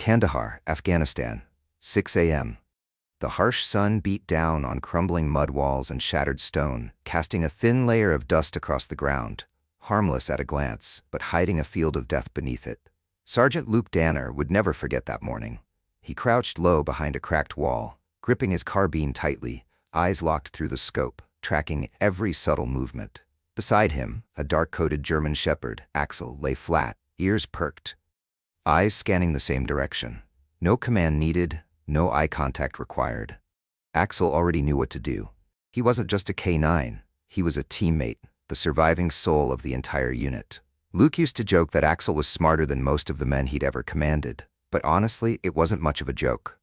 Kandahar, Afghanistan, 6 a.m. The harsh sun beat down on crumbling mud walls and shattered stone, casting a thin layer of dust across the ground, harmless at a glance, but hiding a field of death beneath it. Sergeant Luke Danner would never forget that morning. He crouched low behind a cracked wall, gripping his carbine tightly, eyes locked through the scope, tracking every subtle movement. Beside him, a dark-coated German shepherd, Axel, lay flat, ears perked, eyes scanning the same direction. No command needed, no eye contact required. Axel already knew what to do. He wasn't just a K9, he was a teammate, the surviving soul of the entire unit. Luke used to joke that Axel was smarter than most of the men he'd ever commanded, but honestly, it wasn't much of a joke.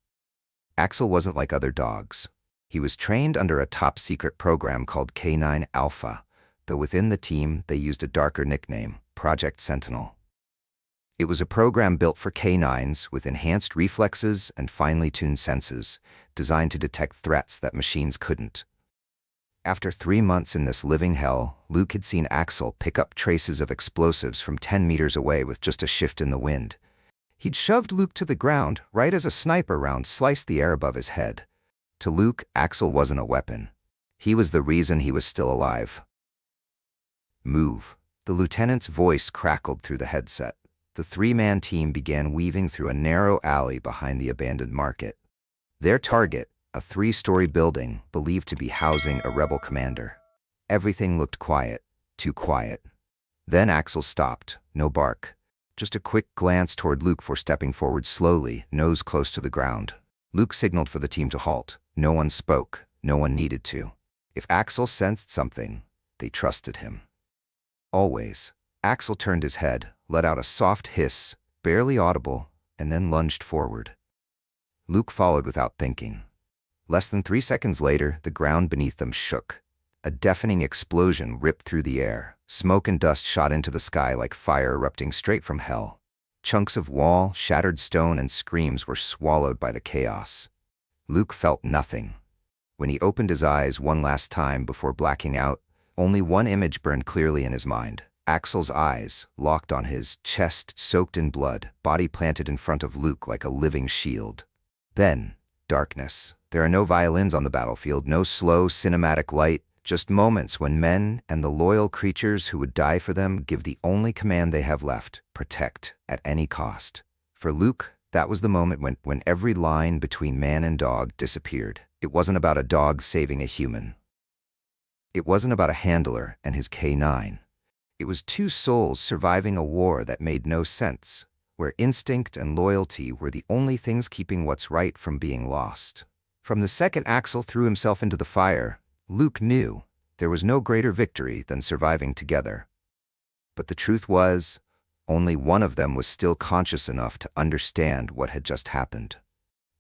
Axel wasn't like other dogs. He was trained under a top-secret program called K9 Alpha, though within the team they used a darker nickname, Project Sentinel. It was a program built for K9s with enhanced reflexes and finely tuned senses, designed to detect threats that machines couldn't. After 3 months in this living hell, Luke had seen Axel pick up traces of explosives from 10 meters away with just a shift in the wind. He'd shoved Luke to the ground right as a sniper round sliced the air above his head. To Luke, Axel wasn't a weapon. He was the reason he was still alive. Move. The lieutenant's voice crackled through the headset. The three-man team began weaving through a narrow alley behind the abandoned market. Their target, a 3-story building believed to be housing a rebel commander. Everything looked quiet, too quiet. Then Axel stopped, no bark. Just a quick glance toward Luke before stepping forward slowly, nose close to the ground. Luke signaled for the team to halt. No one spoke, no one needed to. If Axel sensed something, they trusted him. Always. Axel turned his head, let out a soft hiss, barely audible, and then lunged forward. Luke followed without thinking. Less than 3 seconds later, the ground beneath them shook. A deafening explosion ripped through the air. Smoke and dust shot into the sky like fire erupting straight from hell. Chunks of wall, shattered stone, and screams were swallowed by the chaos. Luke felt nothing. When he opened his eyes one last time before blacking out, only one image burned clearly in his mind. Axel's eyes, locked on his chest soaked in blood, body planted in front of Luke like a living shield. Then, darkness. There are no violins on the battlefield, no slow cinematic light, just moments when men and the loyal creatures who would die for them give the only command they have left: protect at any cost. For Luke, that was the moment when every line between man and dog disappeared. It wasn't about a dog saving a human. It wasn't about a handler and his K9. It was 2 souls surviving a war that made no sense, where instinct and loyalty were the only things keeping what's right from being lost. From the second Axel threw himself into the fire, Luke knew there was no greater victory than surviving together. But the truth was, only one of them was still conscious enough to understand what had just happened.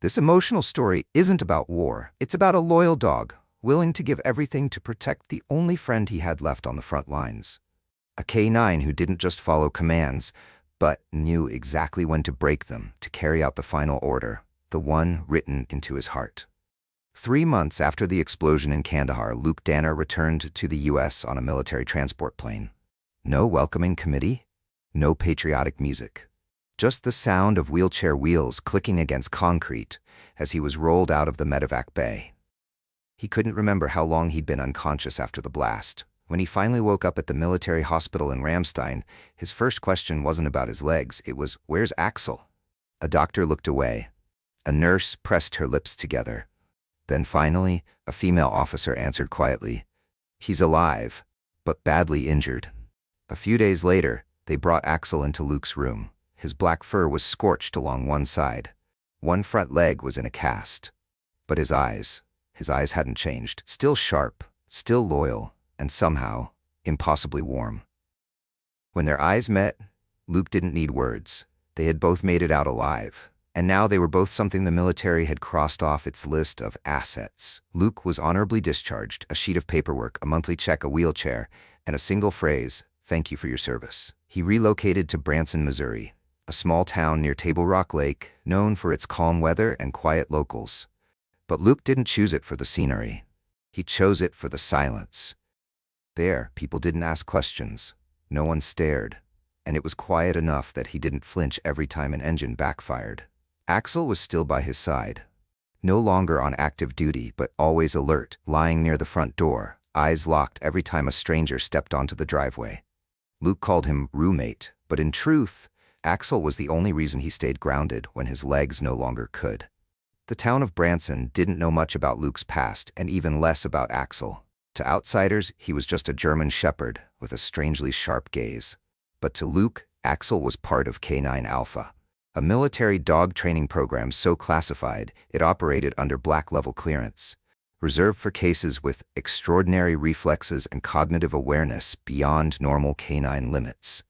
This emotional story isn't about war. It's about a loyal dog, willing to give everything to protect the only friend he had left on the front lines. A K9 who didn't just follow commands, but knew exactly when to break them to carry out the final order, the one written into his heart. 3 months after the explosion in Kandahar, Luke Danner returned to the U.S. on a military transport plane. No welcoming committee, no patriotic music. Just the sound of wheelchair wheels clicking against concrete as he was rolled out of the medevac bay. He couldn't remember how long he'd been unconscious after the blast. When he finally woke up at the military hospital in Ramstein, his first question wasn't about his legs, it was, "Where's Axel?" A doctor looked away. A nurse pressed her lips together. Then finally, a female officer answered quietly, "He's alive, but badly injured." A few days later, they brought Axel into Luke's room. His black fur was scorched along one side. One front leg was in a cast. But his eyes hadn't changed. Still sharp, still loyal, and somehow impossibly warm. When their eyes met, Luke didn't need words. They had both made it out alive. And now they were both something the military had crossed off its list of assets. Luke was honorably discharged, a sheet of paperwork, a monthly check, a wheelchair, and a single phrase, "Thank you for your service." He relocated to Branson, Missouri, a small town near Table Rock Lake, known for its calm weather and quiet locals. But Luke didn't choose it for the scenery. He chose it for the silence. There, people didn't ask questions. No one stared. And it was quiet enough that he didn't flinch every time an engine backfired. Axel was still by his side. No longer on active duty, but always alert, lying near the front door, eyes locked every time a stranger stepped onto the driveway. Luke called him roommate, but in truth, Axel was the only reason he stayed grounded when his legs no longer could. The town of Branson didn't know much about Luke's past and even less about Axel. To outsiders, he was just a German shepherd with a strangely sharp gaze. But to Luke, Axel was part of K9 Alpha, a military dog training program so classified it operated under black-level clearance, reserved for cases with extraordinary reflexes and cognitive awareness beyond normal canine limits.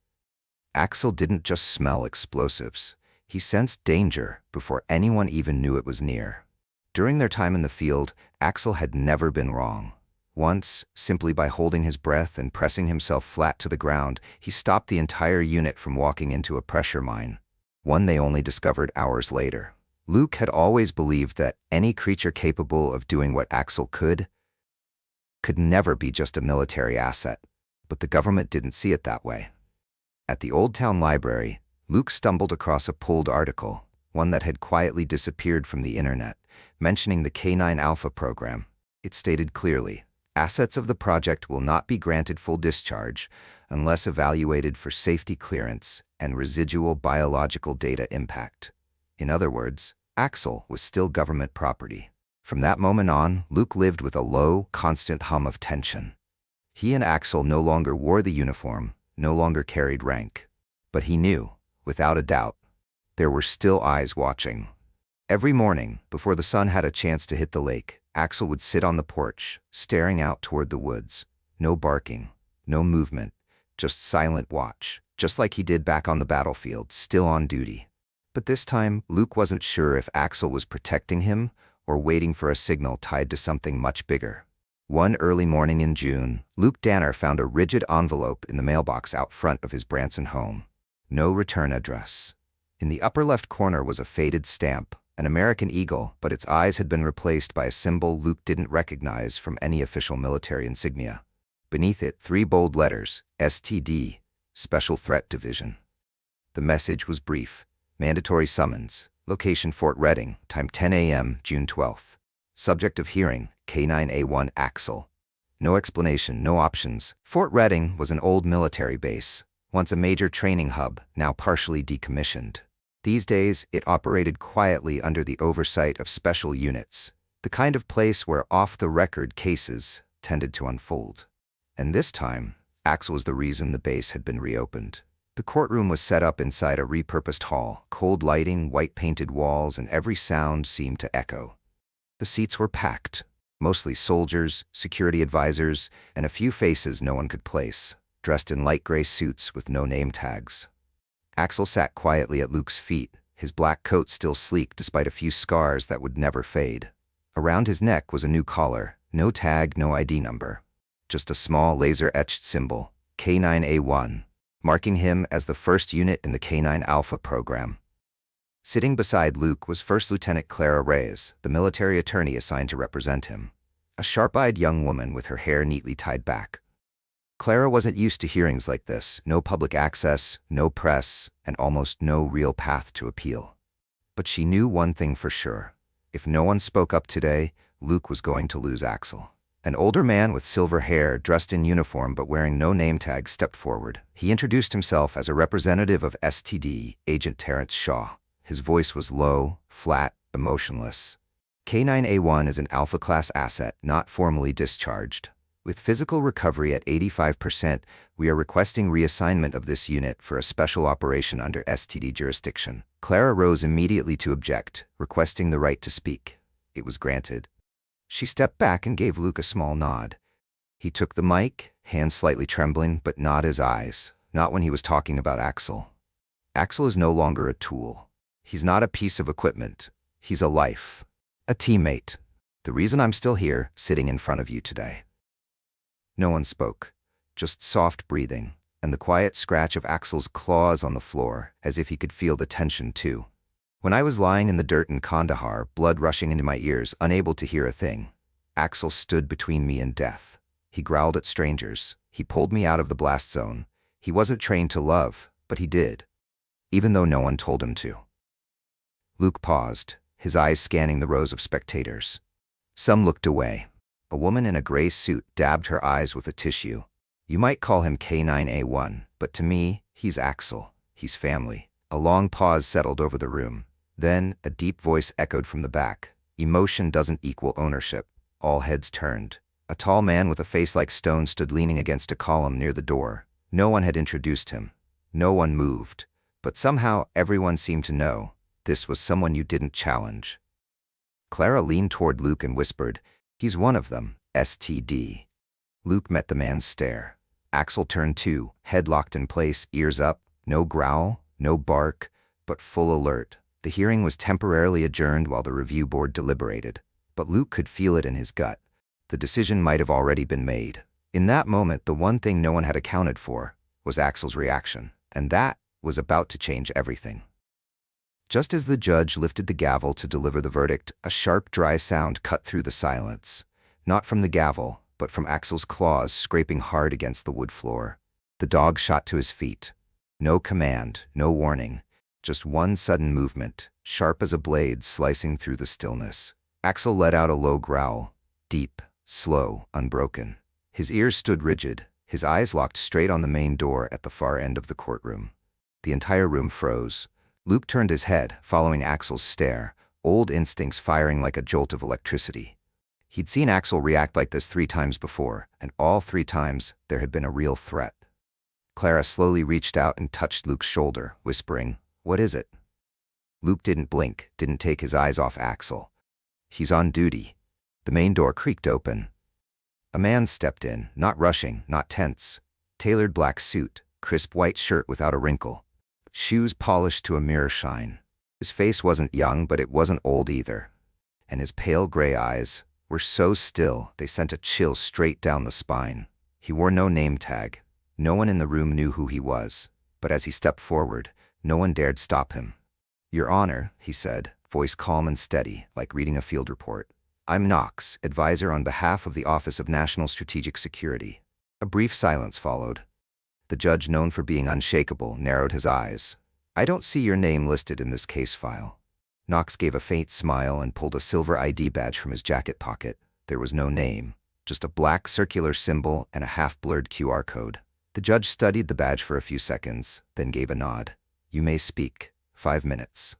Axel didn't just smell explosives. He sensed danger before anyone even knew it was near. During their time in the field, Axel had never been wrong. Once, simply by holding his breath and pressing himself flat to the ground, he stopped the entire unit from walking into a pressure mine, one they only discovered hours later. Luke had always believed that any creature capable of doing what Axel could never be just a military asset, but the government didn't see it that way. At the Old Town Library, Luke stumbled across a pulled article, one that had quietly disappeared from the internet, mentioning the K9 Alpha program. It stated clearly, assets of the project will not be granted full discharge unless evaluated for safety clearance and residual biological data impact. In other words, Axel was still government property. From that moment on, Luke lived with a low, constant hum of tension. He and Axel no longer wore the uniform, no longer carried rank. But he knew, without a doubt, there were still eyes watching. Every morning, before the sun had a chance to hit the lake, Axel would sit on the porch, staring out toward the woods. No barking, no movement, just silent watch, just like he did back on the battlefield, still on duty. But this time, Luke wasn't sure if Axel was protecting him or waiting for a signal tied to something much bigger. One early morning in June, Luke Danner found a rigid envelope in the mailbox out front of his Branson home. No return address. In the upper left corner was a faded stamp, an American eagle, but its eyes had been replaced by a symbol Luke didn't recognize from any official military insignia. Beneath it, 3 bold letters, STD, Special Threat Division. The message was brief. Mandatory summons. Location Fort Redding, time 10 a.m., June 12th. Subject of hearing, K9A1 Axel. No explanation, no options. Fort Redding was an old military base, once a major training hub, now partially decommissioned. These days, it operated quietly under the oversight of special units, the kind of place where off-the-record cases tended to unfold. And this time, Axel was the reason the base had been reopened. The courtroom was set up inside a repurposed hall, cold lighting, white-painted walls, and every sound seemed to echo. The seats were packed, mostly soldiers, security advisors, and a few faces no one could place, dressed in light gray suits with no name tags. Axel sat quietly at Luke's feet, his black coat still sleek despite a few scars that would never fade. Around his neck was a new collar, no tag, no ID number. Just a small laser-etched symbol, K9A1, marking him as the first unit in the K9 Alpha program. Sitting beside Luke was First Lieutenant Clara Reyes, the military attorney assigned to represent him, a sharp-eyed young woman with her hair neatly tied back. Clara wasn't used to hearings like this, no public access, no press, and almost no real path to appeal. But she knew one thing for sure. If no one spoke up today, Luke was going to lose Axel. An older man with silver hair, dressed in uniform but wearing no name tag, stepped forward. He introduced himself as a representative of STD, Agent Terrence Shaw. His voice was low, flat, emotionless. K9A1 is an Alpha-class asset, not formally discharged. With physical recovery at 85%, we are requesting reassignment of this unit for a special operation under STD jurisdiction. Clara rose immediately to object, requesting the right to speak. It was granted. She stepped back and gave Luke a small nod. He took the mic, hands slightly trembling, but not his eyes, not when he was talking about Axel. Axel is no longer a tool. He's not a piece of equipment. He's a life, a teammate. The reason I'm still here, sitting in front of you today. No one spoke, just soft breathing, and the quiet scratch of Axel's claws on the floor, as if he could feel the tension too. When I was lying in the dirt in Kandahar, blood rushing into my ears, unable to hear a thing, Axel stood between me and death. He growled at strangers. He pulled me out of the blast zone. He wasn't trained to love, but he did, even though no one told him to. Luke paused, his eyes scanning the rows of spectators. Some looked away. A woman in a gray suit dabbed her eyes with a tissue. You might call him K9A1, but to me, he's Axel. He's family. A long pause settled over the room. Then, a deep voice echoed from the back. Emotion doesn't equal ownership. All heads turned. A tall man with a face like stone stood leaning against a column near the door. No one had introduced him. No one moved. But somehow, everyone seemed to know. This was someone you didn't challenge. Clara leaned toward Luke and whispered, "He's one of them, STD." Luke met the man's stare. Axel turned too, head locked in place, ears up, no growl, no bark, but full alert. The hearing was temporarily adjourned while the review board deliberated, but Luke could feel it in his gut. The decision might have already been made. In that moment, the one thing no one had accounted for was Axel's reaction, and that was about to change everything. Just as the judge lifted the gavel to deliver the verdict, a sharp, dry sound cut through the silence. Not from the gavel, but from Axel's claws scraping hard against the wood floor. The dog shot to his feet. No command, no warning, just one sudden movement, sharp as a blade slicing through the stillness. Axel let out a low growl, deep, slow, unbroken. His ears stood rigid, his eyes locked straight on the main door at the far end of the courtroom. The entire room froze. Luke turned his head, following Axel's stare, old instincts firing like a jolt of electricity. He'd seen Axel react like this 3 times before, and all 3 times there had been a real threat. Clara slowly reached out and touched Luke's shoulder, whispering, "What is it?" Luke didn't blink, didn't take his eyes off Axel. "He's on duty." The main door creaked open. A man stepped in, not rushing, not tense. Tailored black suit, crisp white shirt without a wrinkle. Shoes polished to a mirror shine. His face wasn't young, but it wasn't old either. And his pale gray eyes were so still they sent a chill straight down the spine. He wore no name tag. No one in the room knew who he was. But as he stepped forward, no one dared stop him. "Your Honor," he said, voice calm and steady, like reading a field report. "I'm Knox, advisor on behalf of the Office of National Strategic Security." A brief silence followed. The judge, known for being unshakable, narrowed his eyes. "I don't see your name listed in this case file." Knox gave a faint smile and pulled a silver ID badge from his jacket pocket. There was no name, just a black circular symbol and a half-blurred QR code. The judge studied the badge for a few seconds, then gave a nod. "You may speak. 5 minutes."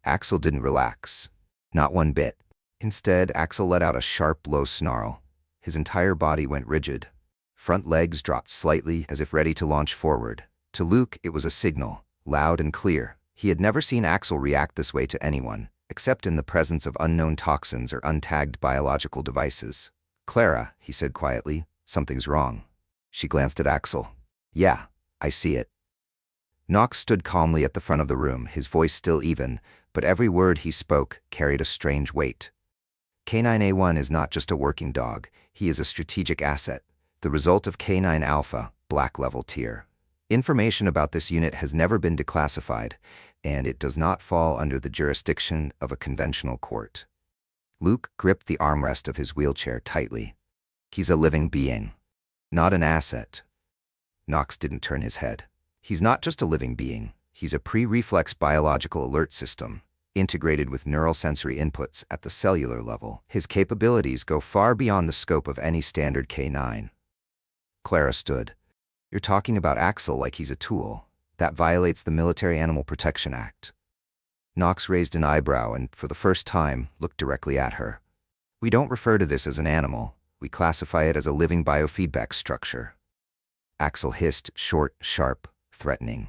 Axel didn't relax. Not one bit. Instead, Axel let out a sharp, low snarl. His entire body went rigid. Front legs dropped slightly as if ready to launch forward. To Luke, it was a signal, loud and clear. He had never seen Axel react this way to anyone, except in the presence of unknown toxins or untagged biological devices. "Clara," he said quietly, "something's wrong." She glanced at Axel. "Yeah, I see it." Knox stood calmly at the front of the room, his voice still even, but every word he spoke carried a strange weight. K9A1 is not just a working dog, he is a strategic asset, the result of K9 Alpha, Black Level Tier. Information about this unit has never been declassified, and it does not fall under the jurisdiction of a conventional court. Luke gripped the armrest of his wheelchair tightly. "He's a living being, not an asset." Knox didn't turn his head. "He's not just a living being, he's a pre-reflex biological alert system, integrated with neural sensory inputs at the cellular level. His capabilities go far beyond the scope of any standard K9. Clara stood. "You're talking about Axel like he's a tool. That violates the Military Animal Protection Act." Knox raised an eyebrow and, for the first time, looked directly at her. "We don't refer to this as an animal. We classify it as a living biofeedback structure." Axel hissed, short, sharp, threatening.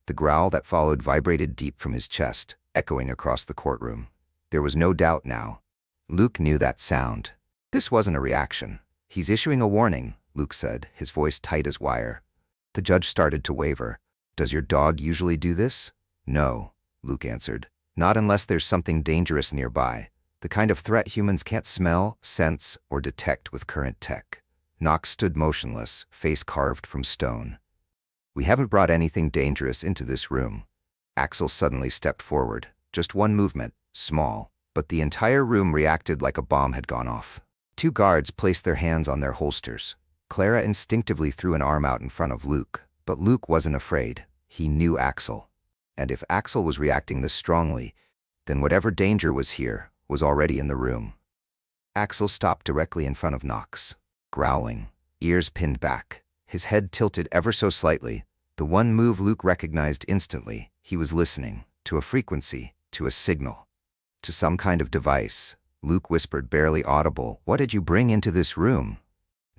The growl that followed vibrated deep from his chest, echoing across the courtroom. There was no doubt now. Luke knew that sound. This wasn't a reaction. "He's issuing a warning," Luke said, his voice tight as wire. The judge started to waver. "Does your dog usually do this?" "No," Luke answered. "Not unless there's something dangerous nearby. The kind of threat humans can't smell, sense, or detect with current tech." Knox stood motionless, face carved from stone. "We haven't brought anything dangerous into this room." Axel suddenly stepped forward. Just one movement, small, but the entire room reacted like a bomb had gone off. 2 guards placed their hands on their holsters. Clara instinctively threw an arm out in front of Luke, but Luke wasn't afraid. He knew Axel. And if Axel was reacting this strongly, then whatever danger was here was already in the room. Axel stopped directly in front of Knox, growling, ears pinned back, his head tilted ever so slightly. The one move Luke recognized instantly. He was listening, to a frequency, to a signal, to some kind of device. Luke whispered, barely audible, "What did you bring into this room?"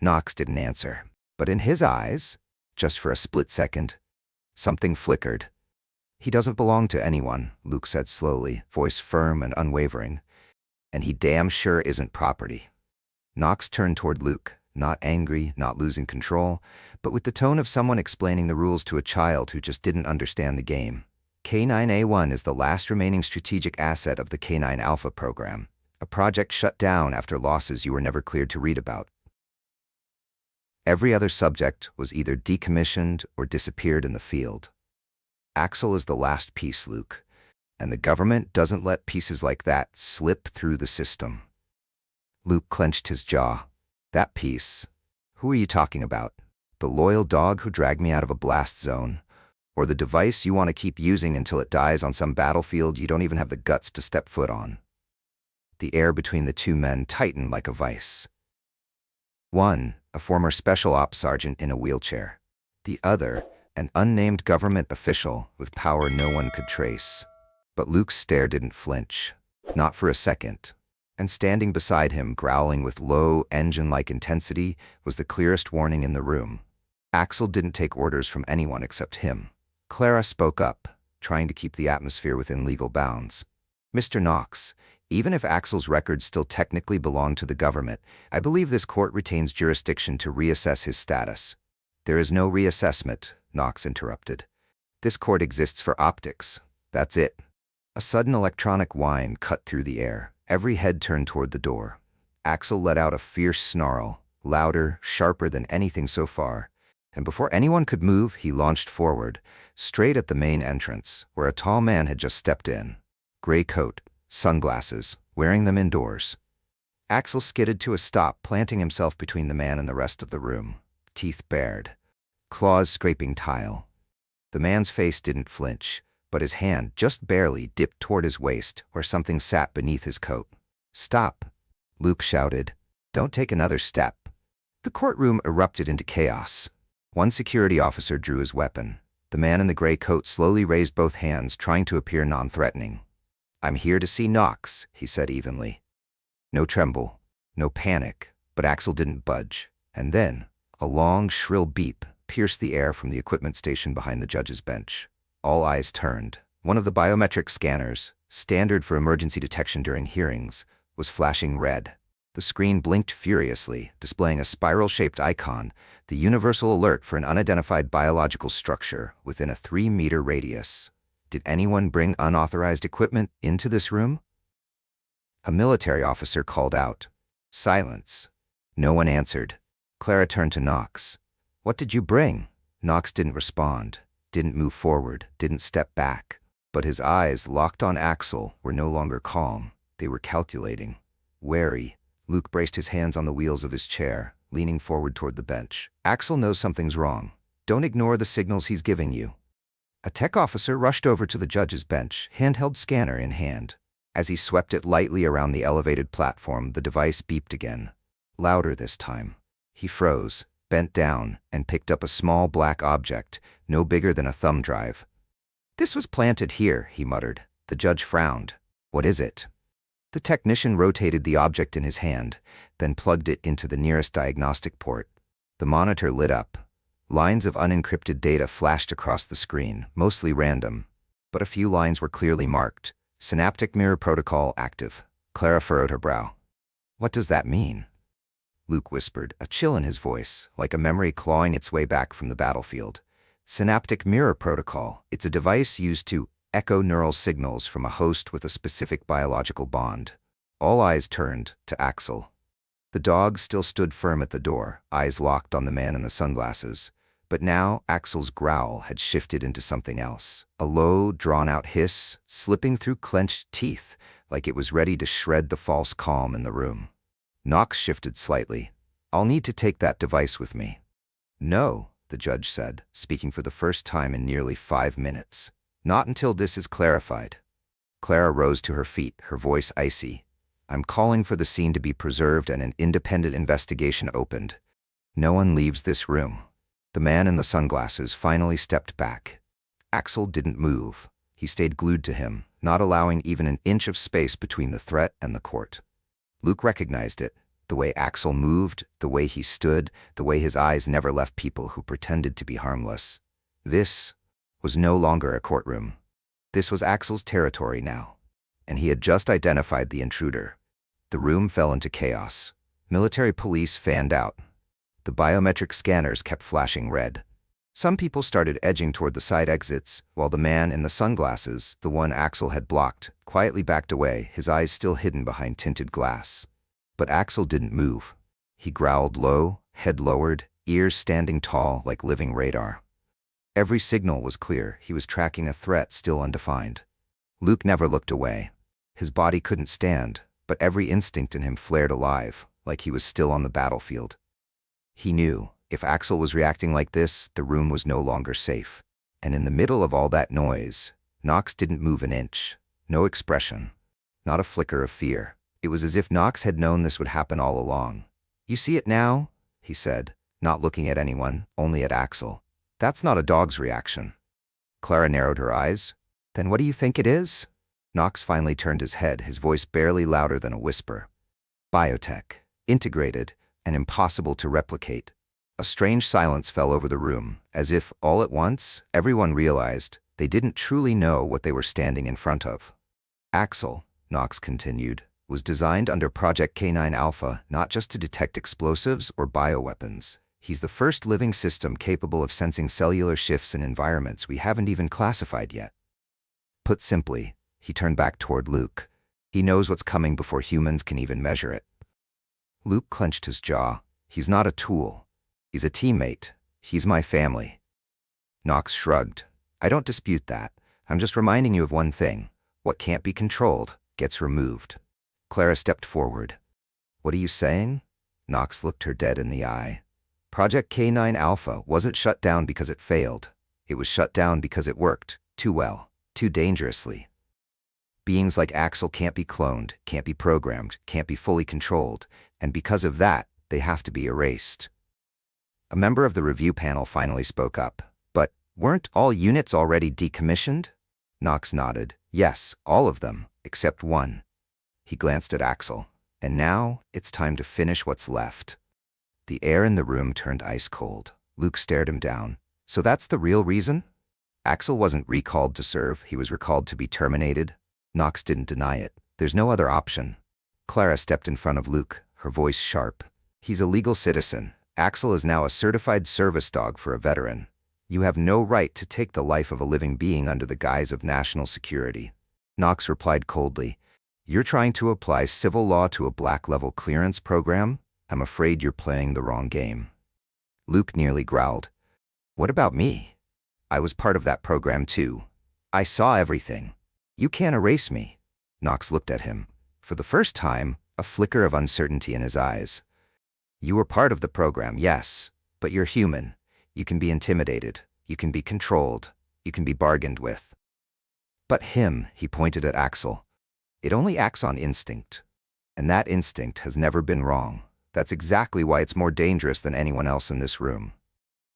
Knox didn't answer, but in his eyes, just for a split second, something flickered. "He doesn't belong to anyone," Luke said slowly, voice firm and unwavering, "and he damn sure isn't property." Knox turned toward Luke, not angry, not losing control, but with the tone of someone explaining the rules to a child who just didn't understand the game. K9A1 is the last remaining strategic asset of the K9 Alpha program, a project shut down after losses you were never cleared to read about. Every other subject was either decommissioned or disappeared in the field. Axel is the last piece, Luke, and the government doesn't let pieces like that slip through the system. Luke clenched his jaw. "That piece? Who are you talking about? The loyal dog who dragged me out of a blast zone? Or the device you want to keep using until it dies on some battlefield you don't even have the guts to step foot on?" The air between the two men tightened like a vice. One, a former special ops sergeant in a wheelchair. The other, an unnamed government official with power no one could trace. But Luke's stare didn't flinch, not for a second. And standing beside him, growling with low, engine-like intensity, was the clearest warning in the room. Axel didn't take orders from anyone except him. Clara spoke up, trying to keep the atmosphere within legal bounds. "Mr. Knox, even if Axel's records still technically belong to the government, I believe this court retains jurisdiction to reassess his status." "There is no reassessment," Knox interrupted. "This court exists for optics. That's it." A sudden electronic whine cut through the air. Every head turned toward the door. Axel let out a fierce snarl, louder, sharper than anything so far, and before anyone could move, he launched forward, straight at the main entrance, where a tall man had just stepped in. Gray coat, sunglasses, wearing them indoors. Axel skidded to a stop, planting himself between the man and the rest of the room, teeth bared, claws scraping tile. The man's face didn't flinch, but his hand just barely dipped toward his waist where something sat beneath his coat. "Stop!" Luke shouted. "Don't take another step." The courtroom erupted into chaos. One security officer drew his weapon. The man in the gray coat slowly raised both hands, trying to appear non-threatening. "I'm here to see Knox," he said evenly. No tremble, no panic, but Axel didn't budge. And then, a long, shrill beep pierced the air from the equipment station behind the judge's bench. All eyes turned. One of the biometric scanners, standard for emergency detection during hearings, was flashing red. The screen blinked furiously, displaying a spiral-shaped icon, the universal alert for an unidentified biological structure within a 3-meter radius. Did anyone bring unauthorized equipment into this room? A military officer called out. Silence. No one answered. Clara turned to Knox. "What did you bring?" Knox didn't respond, didn't move forward, didn't step back. But his eyes, locked on Axel, were no longer calm. They were calculating, wary. Luke braced his hands on the wheels of his chair, leaning forward toward the bench. "Axel knows something's wrong. Don't ignore the signals he's giving you." A tech officer rushed over to the judge's bench, handheld scanner in hand. As he swept it lightly around the elevated platform, the device beeped again. Louder this time. He froze, bent down, and picked up a small black object, no bigger than a thumb drive. "This was planted here," he muttered. The judge frowned. "What is it?" The technician rotated the object in his hand, then plugged it into the nearest diagnostic port. The monitor lit up. Lines of unencrypted data flashed across the screen, mostly random, but a few lines were clearly marked. Synaptic mirror protocol active. Clara furrowed her brow. "What does that mean?" Luke whispered, a chill in his voice, like a memory clawing its way back from the battlefield. Synaptic mirror protocol. It's a device used to echo neural signals from a host with a specific biological bond. All eyes turned to Axel. The dog still stood firm at the door, eyes locked on the man in the sunglasses. But now Axel's growl had shifted into something else. A low, drawn-out hiss, slipping through clenched teeth, like it was ready to shred the false calm in the room. Knox shifted slightly. "I'll need to take that device with me." "No," the judge said, speaking for the first time in nearly 5 minutes. "Not until this is clarified." Clara rose to her feet, her voice icy. I'm calling for the scene to be preserved and an independent investigation opened. No one leaves this room. The man in the sunglasses finally stepped back. Axel didn't move. He stayed glued to him, not allowing even an inch of space between the threat and the court. Luke recognized it. The way Axel moved, the way he stood, the way his eyes never left people who pretended to be harmless. This was no longer a courtroom. This was Axel's territory now, and he had just identified the intruder. The room fell into chaos. Military police fanned out. The biometric scanners kept flashing red. Some people started edging toward the side exits, while the man in the sunglasses, the one Axel had blocked, quietly backed away, his eyes still hidden behind tinted glass. But Axel didn't move. He growled low, head lowered, ears standing tall like living radar. Every signal was clear. He was tracking a threat still undefined. Luke never looked away. His body couldn't stand, but every instinct in him flared alive, like he was still on the battlefield. He knew, if Axel was reacting like this, the room was no longer safe. And in the middle of all that noise, Knox didn't move an inch. No expression. Not a flicker of fear. It was as if Knox had known this would happen all along. You see it now? He said, not looking at anyone, only at Axel. That's not a dog's reaction. Clara narrowed her eyes. Then what do you think it is? Knox finally turned his head, his voice barely louder than a whisper. Biotech. Integrated, and impossible to replicate. A strange silence fell over the room, as if, all at once, everyone realized they didn't truly know what they were standing in front of. Axel, Knox continued, was designed under Project K9 Alpha not just to detect explosives or bioweapons. He's the first living system capable of sensing cellular shifts in environments we haven't even classified yet. Put simply, he turned back toward Luke. He knows what's coming before humans can even measure it. Luke clenched his jaw. He's not a tool. He's a teammate. He's my family. Knox shrugged. I don't dispute that. I'm just reminding you of one thing. What can't be controlled gets removed. Clara stepped forward. What are you saying? Knox looked her dead in the eye. Project K9 Alpha wasn't shut down because it failed. It was shut down because it worked too well, too dangerously. Beings like Axel can't be cloned, can't be programmed, can't be fully controlled, and because of that, they have to be erased. A member of the review panel finally spoke up. But weren't all units already decommissioned? Knox nodded. Yes, all of them, except one. He glanced at Axel. And now, it's time to finish what's left. The air in the room turned ice cold. Luke stared him down. So that's the real reason? Axel wasn't recalled to serve, he was recalled to be terminated. Knox didn't deny it. There's no other option. Clara stepped in front of Luke, her voice sharp. He's a legal citizen. Axel is now a certified service dog for a veteran. You have no right to take the life of a living being under the guise of national security. Knox replied coldly. You're trying to apply civil law to a black-level clearance program? I'm afraid you're playing the wrong game. Luke nearly growled. What about me? I was part of that program too. I saw everything. You can't erase me. Knox looked at him. For the first time, a flicker of uncertainty in his eyes. You were part of the program, yes, but you're human. You can be intimidated. You can be controlled. You can be bargained with. But him, he pointed at Axel. It only acts on instinct. And that instinct has never been wrong. That's exactly why it's more dangerous than anyone else in this room.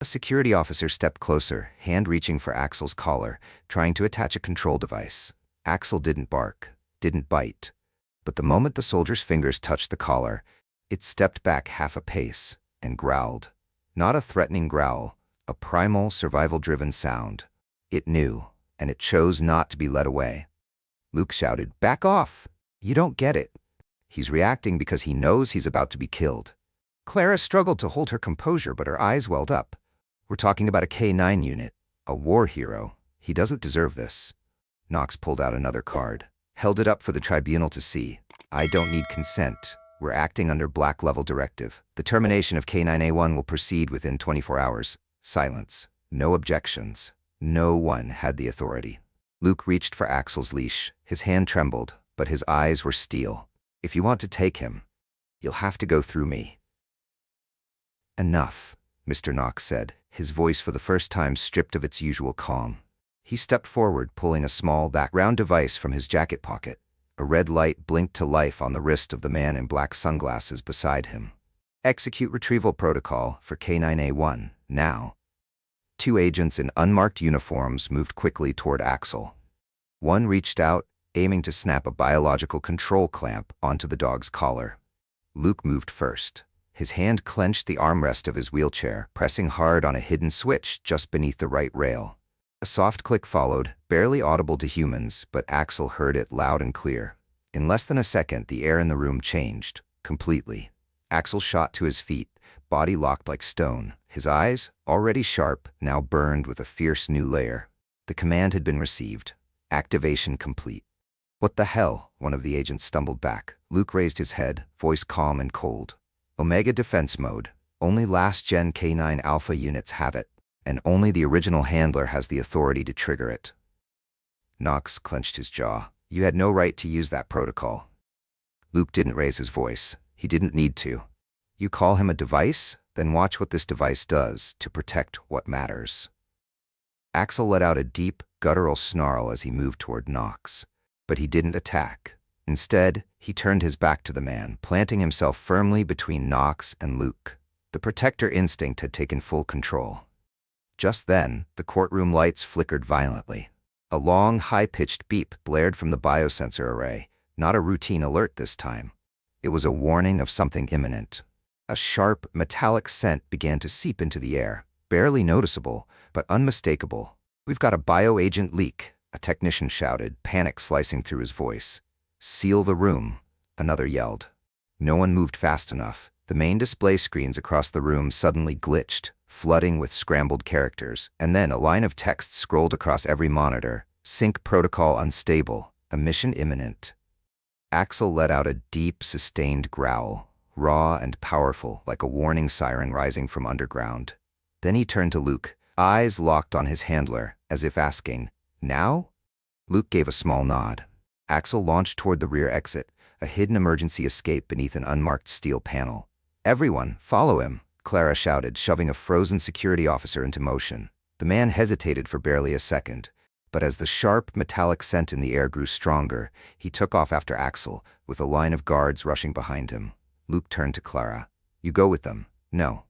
A security officer stepped closer, hand reaching for Axel's collar, trying to attach a control device. Axel didn't bark, didn't bite. But the moment the soldier's fingers touched the collar, it stepped back half a pace and growled. Not a threatening growl, a primal, survival-driven sound. It knew, and it chose not to be led away. Luke shouted, "Back off! You don't get it." He's reacting because he knows he's about to be killed. Clara struggled to hold her composure, but her eyes welled up. We're talking about a K9 unit, a war hero. He doesn't deserve this. Knox pulled out another card, held it up for the tribunal to see. I don't need consent. We're acting under black-level directive. The termination of K9A1 will proceed within 24 hours. Silence. No objections. No one had the authority. Luke reached for Axel's leash. His hand trembled, but his eyes were steel. If you want to take him, you'll have to go through me. Enough, Mr. Knox said, his voice for the first time stripped of its usual calm. He stepped forward, pulling a small, round device from his jacket pocket. A red light blinked to life on the wrist of the man in black sunglasses beside him. Execute retrieval protocol for K9A1, now. Two agents in unmarked uniforms moved quickly toward Axel. One reached out, aiming to snap a biological control clamp onto the dog's collar. Luke moved first. His hand clenched the armrest of his wheelchair, pressing hard on a hidden switch just beneath the right rail. A soft click followed, barely audible to humans, but Axel heard it loud and clear. In less than a second, the air in the room changed, completely. Axel shot to his feet, body locked like stone. His eyes, already sharp, now burned with a fierce new layer. The command had been received. Activation complete. What the hell? One of the agents stumbled back. Luke raised his head, voice calm and cold. Omega defense mode. Only last-gen K9 Alpha units have it, and only the original handler has the authority to trigger it. Knox clenched his jaw. You had no right to use that protocol. Luke didn't raise his voice. He didn't need to. You call him a device? Then watch what this device does to protect what matters. Axel let out a deep, guttural snarl as he moved toward Knox. But he didn't attack. Instead, he turned his back to the man, planting himself firmly between Knox and Luke. The protector instinct had taken full control. Just then, the courtroom lights flickered violently. A long, high-pitched beep blared from the biosensor array, not a routine alert this time. It was a warning of something imminent. A sharp, metallic scent began to seep into the air, barely noticeable, but unmistakable. We've got a bioagent leak, a technician shouted, panic slicing through his voice. Seal the room, another yelled. No one moved fast enough. The main display screens across the room suddenly glitched, flooding with scrambled characters, and then a line of text scrolled across every monitor. Sync protocol unstable, a mission imminent. Axel let out a deep, sustained growl, raw and powerful, like a warning siren rising from underground. Then he turned to Luke, eyes locked on his handler, as if asking, now? Luke gave a small nod. Axel launched toward the rear exit, a hidden emergency escape beneath an unmarked steel panel. Everyone, follow him, Clara shouted, shoving a frozen security officer into motion. The man hesitated for barely a second, but as the sharp, metallic scent in the air grew stronger, he took off after Axel, with a line of guards rushing behind him. Luke turned to Clara. You go with them. No.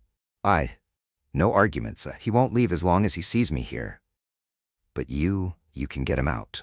No arguments. He won't leave as long as he sees me here. But you can get him out.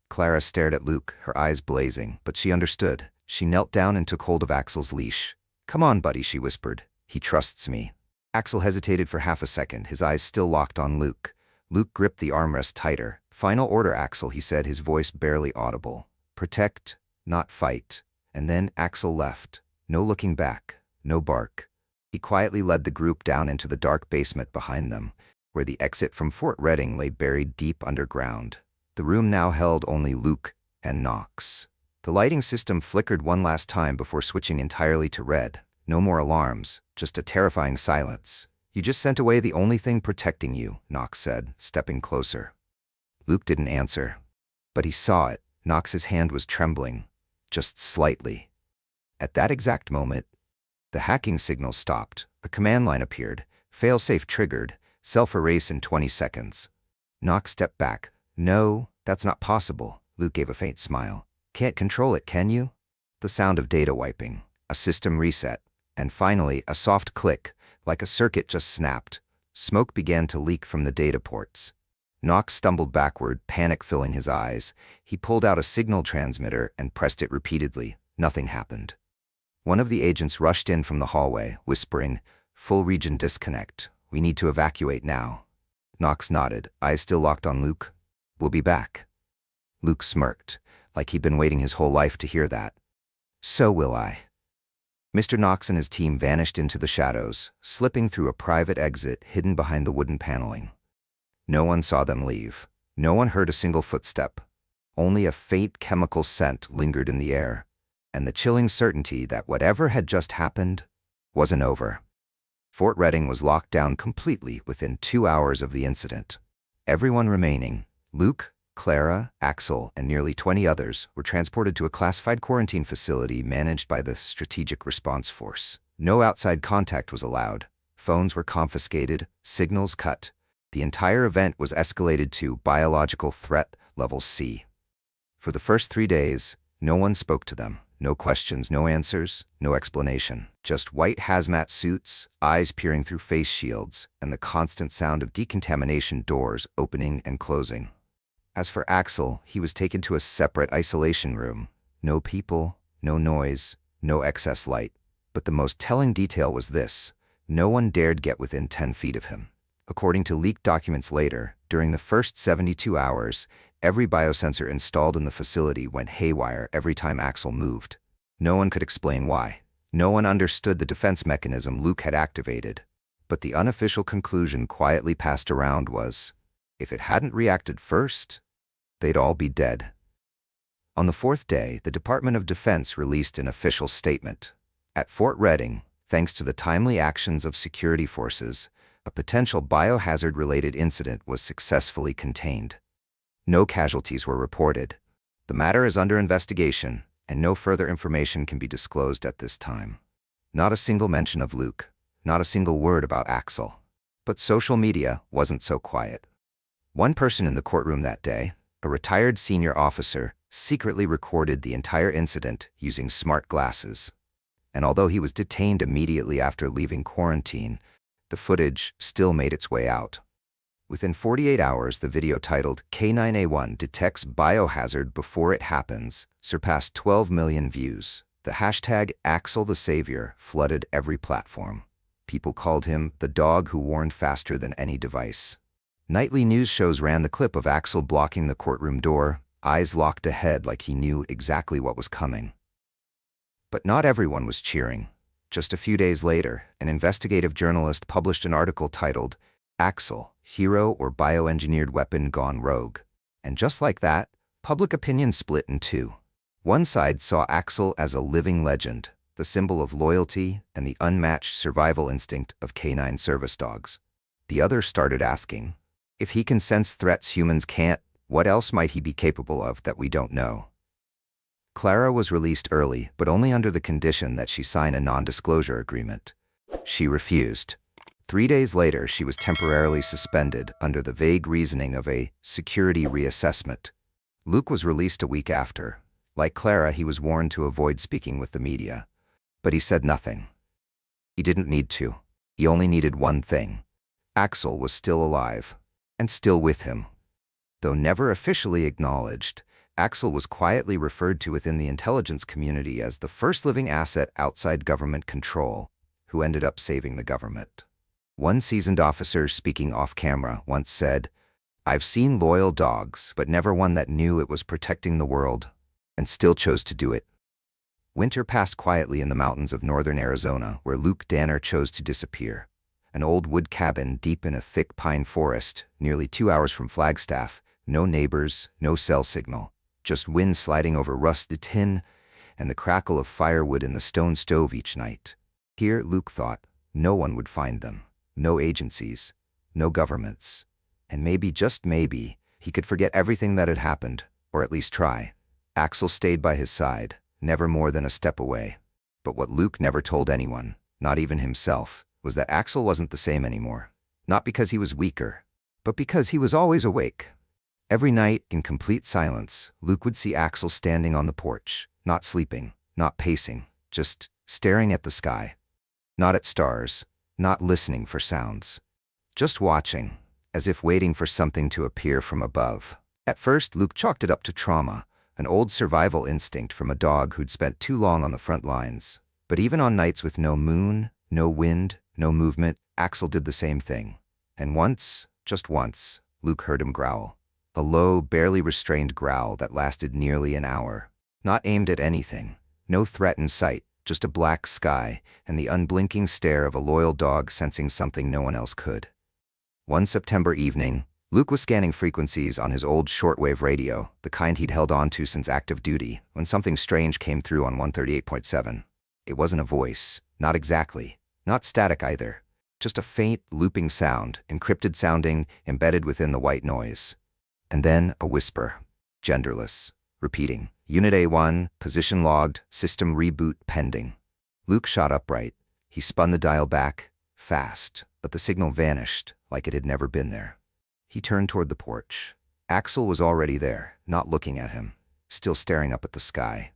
Clara stared at Luke, her eyes blazing, but she understood. She knelt down and took hold of Axel's leash. Come on, buddy, she whispered. He trusts me. Axel hesitated for half a second, his eyes still locked on Luke. Luke gripped the armrest tighter. Final order, Axel, he said, his voice barely audible. Protect, not fight. And then Axel left. No looking back, no bark. He quietly led the group down into the dark basement behind them, where the exit from Fort Redding lay buried deep underground. The room now held only Luke and Knox. The lighting system flickered one last time before switching entirely to red. No more alarms, just a terrifying silence. You just sent away the only thing protecting you, Knox said, stepping closer. Luke didn't answer, but he saw it. Knox's hand was trembling, just slightly. At that exact moment, the hacking signal stopped. A command line appeared. Failsafe triggered. Self-erase in 20 seconds. Knox stepped back. No, that's not possible. Luke gave a faint smile. Can't control it, can you? The sound of data wiping. A system reset. And finally, a soft click, like a circuit just snapped. Smoke began to leak from the data ports. Knox stumbled backward, panic filling his eyes. He pulled out a signal transmitter and pressed it repeatedly. Nothing happened. One of the agents rushed in from the hallway, whispering, "Full region disconnect. We need to evacuate now." Knox nodded, eyes still locked on Luke. "We'll be back." Luke smirked, like he'd been waiting his whole life to hear that. "So will I." Mr. Knox and his team vanished into the shadows, slipping through a private exit hidden behind the wooden paneling. No one saw them leave. No one heard a single footstep. Only a faint chemical scent lingered in the air, and the chilling certainty that whatever had just happened wasn't over. Fort Redding was locked down completely within 2 hours of the incident. Everyone remaining, Luke, Clara, Axel, and nearly 20 others, were transported to a classified quarantine facility managed by the Strategic Response Force. No outside contact was allowed. Phones were confiscated, signals cut, The entire event was escalated to biological threat level C. For the first 3 days, no one spoke to them. No questions, no answers, no explanation. Just white hazmat suits, eyes peering through face shields, and the constant sound of decontamination doors opening and closing. As for Axel, he was taken to a separate isolation room. No people, no noise, no excess light. But the most telling detail was this: no one dared get within 10 feet of him. According to leaked documents later, during the first 72 hours, every biosensor installed in the facility went haywire every time Axel moved. No one could explain why. No one understood the defense mechanism Luke had activated. But the unofficial conclusion quietly passed around was, if it hadn't reacted first, they'd all be dead. On the 4th day, the Department of Defense released an official statement. At Fort Redding, thanks to the timely actions of security forces, a potential biohazard-related incident was successfully contained. No casualties were reported. The matter is under investigation, and no further information can be disclosed at this time. Not a single mention of Luke, not a single word about Axel. But social media wasn't so quiet. One person in the courtroom that day, a retired senior officer, secretly recorded the entire incident using smart glasses. And although he was detained immediately after leaving quarantine, the footage still made its way out. Within 48 hours, the video titled K9A1 Detects Biohazard Before It Happens surpassed 12 million views. The hashtag Axel the Savior flooded every platform. People called him the dog who warned faster than any device. Nightly news shows ran the clip of Axel blocking the courtroom door, eyes locked ahead like he knew exactly what was coming. But not everyone was cheering. Just a few days later, an investigative journalist published an article titled Axel, Hero or Bioengineered Weapon Gone Rogue. And just like that, public opinion split in two. One side saw Axel as a living legend, the symbol of loyalty and the unmatched survival instinct of canine service dogs. The other started asking, if he can sense threats humans can't, what else might he be capable of that we don't know? Clara was released early, but only under the condition that she sign a non-disclosure agreement. She refused. 3 days later, she was temporarily suspended under the vague reasoning of a security reassessment. Luke was released a week after. Like Clara, he was warned to avoid speaking with the media. But he said nothing. He didn't need to. He only needed one thing. Axel was still alive, and still with him. Though never officially acknowledged, Axel was quietly referred to within the intelligence community as the first living asset outside government control, who ended up saving the government. One seasoned officer speaking off-camera once said, "I've seen loyal dogs, but never one that knew it was protecting the world, and still chose to do it." Winter passed quietly in the mountains of northern Arizona, where Luke Danner chose to disappear. An old wood cabin deep in a thick pine forest, nearly 2 hours from Flagstaff, no neighbors, no cell signal, just wind sliding over rusted tin and the crackle of firewood in the stone stove each night. Here, Luke thought, no one would find them. No agencies, no governments, and maybe, just maybe, he could forget everything that had happened, or at least try. Axel stayed by his side, never more than a step away. But what Luke never told anyone, not even himself, was that Axel wasn't the same anymore. Not because he was weaker, but because he was always awake. Every night, in complete silence, Luke would see Axel standing on the porch, not sleeping, not pacing, just staring at the sky. Not at stars, not listening for sounds. Just watching, as if waiting for something to appear from above. At first, Luke chalked it up to trauma, an old survival instinct from a dog who'd spent too long on the front lines. But even on nights with no moon, no wind, no movement, Axel did the same thing. And once, just once, Luke heard him growl. A low, barely restrained growl that lasted nearly an hour. Not aimed at anything, no threat in sight, just a black sky and the unblinking stare of a loyal dog sensing something no one else could. One September evening, Luke was scanning frequencies on his old shortwave radio, the kind he'd held on to since active duty, when something strange came through on 138.7. It wasn't a voice, not exactly, not static either, just a faint, looping sound, encrypted sounding, embedded within the white noise. And then a whisper, genderless, repeating, Unit A1, position logged, system reboot pending. Luke shot upright. He spun the dial back, fast, but the signal vanished like it had never been there. He turned toward the porch. Axel was already there, not looking at him, still staring up at the sky.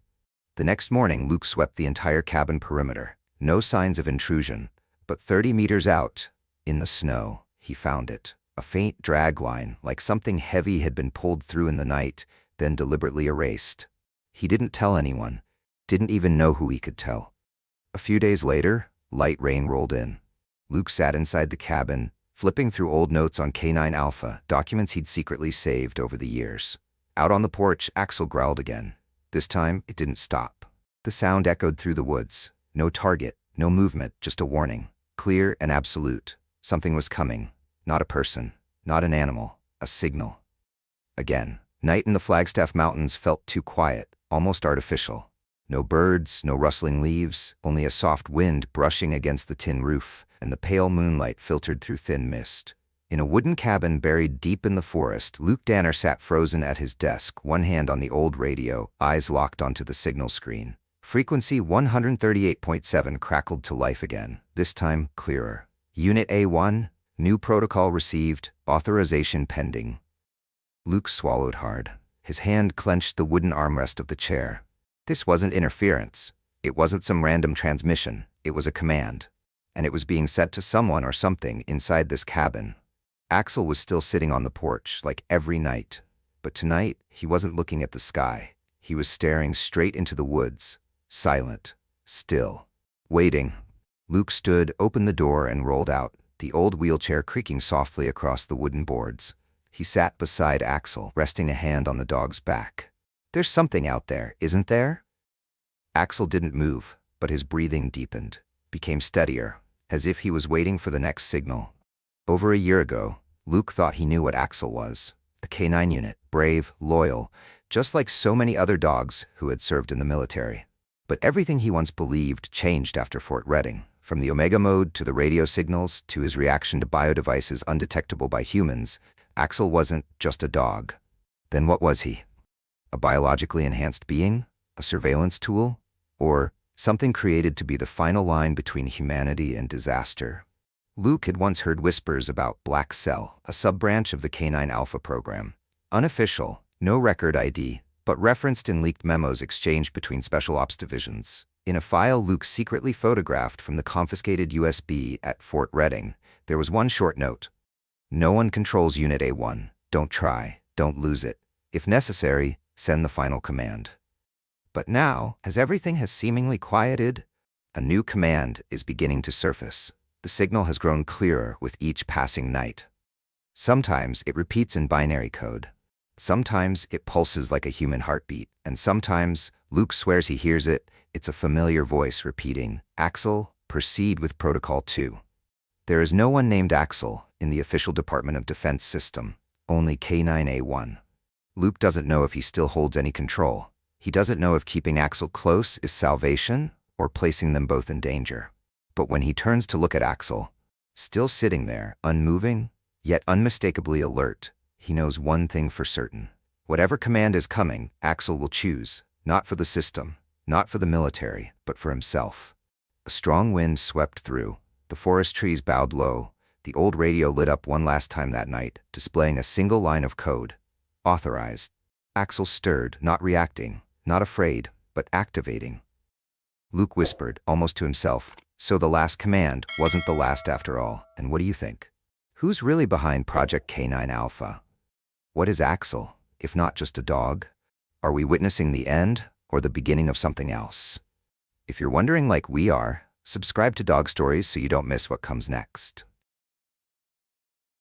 The next morning, Luke swept the entire cabin perimeter. No signs of intrusion, but 30 meters out, in the snow, he found it. A faint drag line, like something heavy had been pulled through in the night, then deliberately erased. He didn't tell anyone, didn't even know who he could tell. A few days later, light rain rolled in. Luke sat inside the cabin, flipping through old notes on K9 Alpha, documents he'd secretly saved over the years. Out on the porch, Axel growled again. This time, it didn't stop. The sound echoed through the woods. No target, no movement, just a warning. Clear and absolute. Something was coming. Not a person, not an animal, a signal. Again, night in the Flagstaff Mountains felt too quiet, almost artificial. No birds, no rustling leaves, only a soft wind brushing against the tin roof, and the pale moonlight filtered through thin mist. In a wooden cabin buried deep in the forest, Luke Danner sat frozen at his desk, one hand on the old radio, eyes locked onto the signal screen. Frequency 138.7 crackled to life again, this time clearer. Unit A1, new protocol received, authorization pending. Luke swallowed hard. His hand clenched the wooden armrest of the chair. This wasn't interference. It wasn't some random transmission. It was a command. And it was being sent to someone or something inside this cabin. Axel was still sitting on the porch, like every night. But tonight, he wasn't looking at the sky. He was staring straight into the woods, silent, still, waiting. Luke stood, opened the door, and rolled out, the old wheelchair creaking softly across the wooden boards. He sat beside Axel, resting a hand on the dog's back. There's something out there, isn't there? Axel didn't move, but his breathing deepened, became steadier, as if he was waiting for the next signal. Over a year ago, Luke thought he knew what Axel was. A K9 unit, brave, loyal, just like so many other dogs who had served in the military. But everything he once believed changed after Fort Redding. From the Omega mode to the radio signals to his reaction to biodevices undetectable by humans, Axel wasn't just a dog. Then what was he? A biologically enhanced being? A surveillance tool? Or something created to be the final line between humanity and disaster? Luke had once heard whispers about Black Cell, a sub-branch of the K9 Alpha program. Unofficial, no record ID, but referenced in leaked memos exchanged between Special Ops divisions. In a file Luke secretly photographed from the confiscated USB at Fort Redding, there was one short note. No one controls Unit A1. Don't try. Don't lose it. If necessary, send the final command. But now, as everything has seemingly quieted, a new command is beginning to surface. The signal has grown clearer with each passing night. Sometimes it repeats in binary code. Sometimes it pulses like a human heartbeat, and sometimes, Luke swears he hears it, it's a familiar voice repeating, Axel, proceed with Protocol 2. There is no one named Axel in the official Department of Defense system, only K9A1. Luke doesn't know if he still holds any control. He doesn't know if keeping Axel close is salvation or placing them both in danger. But when he turns to look at Axel, still sitting there, unmoving, yet unmistakably alert, he knows one thing for certain. Whatever command is coming, Axel will choose, not for the system, not for the military, but for himself. A strong wind swept through. The forest trees bowed low. The old radio lit up one last time that night, displaying a single line of code. Authorized. Axel stirred, not reacting, not afraid, but activating. Luke whispered, almost to himself, so the last command wasn't the last after all. And what do you think? Who's really behind Project K9 Alpha? What is Axel, if not just a dog? Are we witnessing the end or the beginning of something else? If you're wondering like we are, subscribe to Dog Stories so you don't miss what comes next.